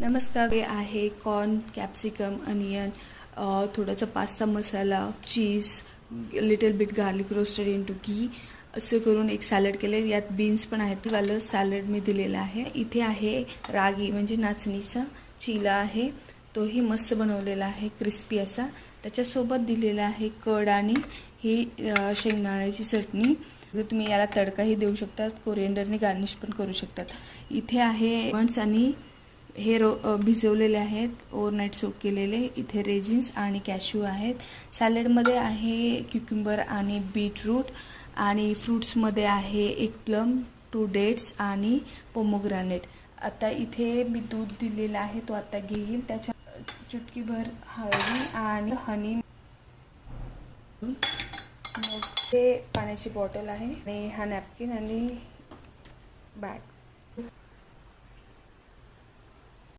नमस्कार. हे आहे कॉर्न, कॅप्सिकम, अनियन, थोडासा pasta masala, cheese, little bit garlic roasted into ghee असं करून एक सॅलड केले. यात बीन्स पण आहेत. वालं सॅलड मी दिलेला आहे. इथे आहे रागी म्हणजे नाचणीचा चिला आहे, तोही मस्त बनवलेला आहे, क्रिस्पी असा. त्याच्यासोबत दिलेला आहे कड आणि ही शेंगदाण्याची चटणी. तुम्ही याला तडकाही देऊ शकतात, कोरिएंडरने गार्निश पण करू शकतात. इथे आहे बन्स आणि हे भिजवलेले आहेत, ओव्हरनाईट सोक केलेले. इथे रेजिन्स आणि कॅश्यू आहेत. सॅलडमध्ये आहे क्युक्युंबर आणि बीटरूट, आणि फ्रूट्समध्ये आहे एक प्लम, 2 डेट्स आणि पोमोग्रॅनेट. आता इथे मी दूध दिलेला आहे, तो आता घेईल. त्याच्या चुटकीभर हळदी आणि हनी, मग हे पाण्याची बॉटल आहे आणि हा नॅपकिन आणि बॅग.